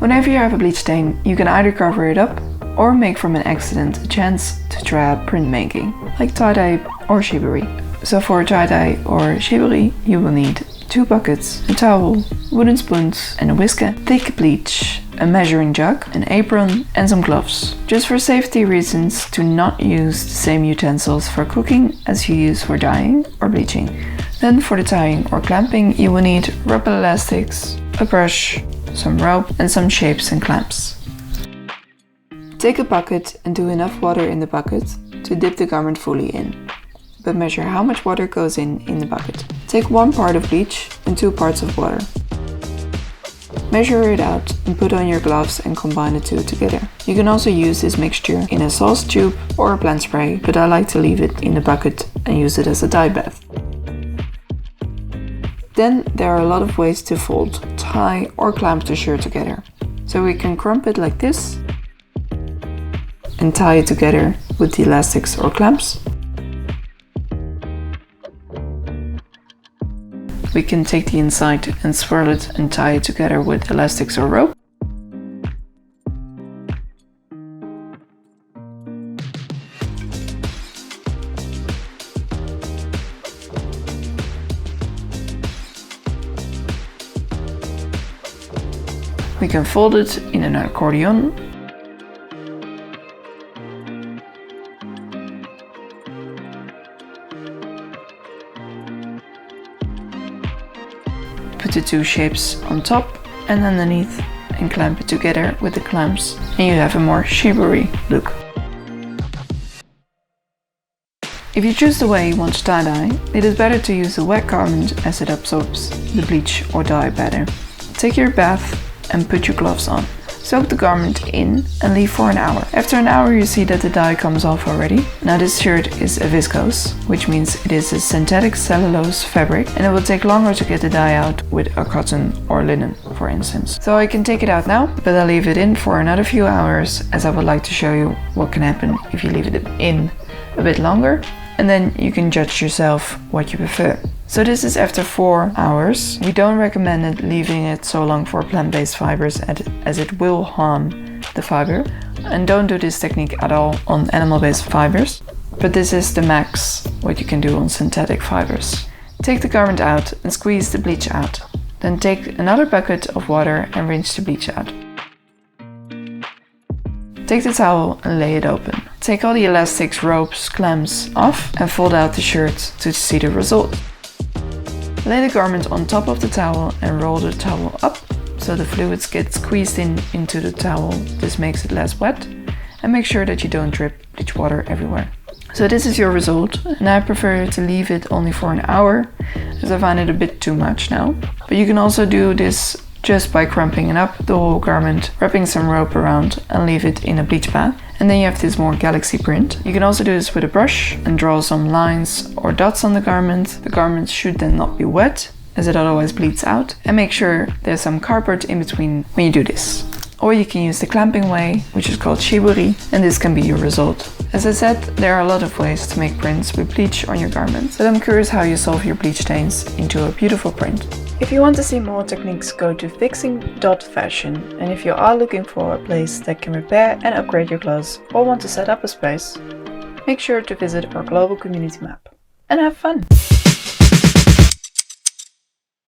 Whenever you have a bleach stain, you can either cover it up or make from an accident a chance to try out printmaking, like tie-dye or shibori. So for tie-dye or shibori, you will need 2 buckets, a towel, wooden spoons and a whisker, thick bleach, a measuring jug, an apron and some gloves. Just for safety reasons, do not use the same utensils for cooking as you use for dyeing or bleaching. Then for the tying or clamping, you will need rubber elastics, a brush, some rope and some shapes and clamps. Take a bucket and do enough water in the bucket to dip the garment fully in, but measure how much water goes in the bucket. Take 1 part of bleach and 2 parts of water. Measure it out and put on your gloves and combine the two together. You can also use this mixture in a sauce tube or a blend spray, but I like to leave it in the bucket and use it as a dye bath. Then there are a lot of ways to fold, tie or clamp the shirt together. So we can crump it like this and tie it together with the elastics or clamps. We can take the inside and swirl it and tie it together with elastics or rope. We can fold it in an accordion. Put the 2 shapes on top and underneath and clamp it together with the clamps, and you have a more shibori look. If you choose the way you want to tie-dye, it is better to use a wet garment as it absorbs the bleach or dye better. Take your bath and put your gloves on. Soak the garment in and leave for an hour. After an hour you see that the dye comes off already. Now this shirt is a viscose, which means it is a synthetic cellulose fabric, and it will take longer to get the dye out with a cotton or linen, for instance. So I can take it out now, but I'll leave it in for another few hours, as I would like to show you what can happen if you leave it in a bit longer, and then you can judge yourself what you prefer. So this is after 4 hours. We don't recommend it leaving it so long for plant-based fibers as it will harm the fiber. And don't do this technique at all on animal-based fibers. But this is the max what you can do on synthetic fibers. Take the garment out and squeeze the bleach out. Then take another bucket of water and rinse the bleach out. Take the towel and lay it open. Take all the elastics, ropes, clamps off and fold out the shirt to see the result. Lay the garment on top of the towel and roll the towel up so the fluids get squeezed into the towel. This makes it less wet, and make sure that you don't drip bleach water everywhere. So this is your result, and I prefer to leave it only for an hour as I find it a bit too much now. But you can also do this just by crumping up the whole garment, wrapping some rope around and leave it in a bleach bath. And then you have this more galaxy print. You can also do this with a brush and draw some lines or dots on the garment. The garment should then not be wet, as it otherwise bleeds out. And make sure there's some cardboard in between when you do this. Or you can use the clamping way, which is called shibori, and this can be your result. As I said, there are a lot of ways to make prints with bleach on your garment, but I'm curious how you solve your bleach stains into a beautiful print. If you want to see more techniques, go to fixing.fashion, and if you are looking for a place that can repair and upgrade your clothes or want to set up a space, make sure to visit our global community map. And have fun!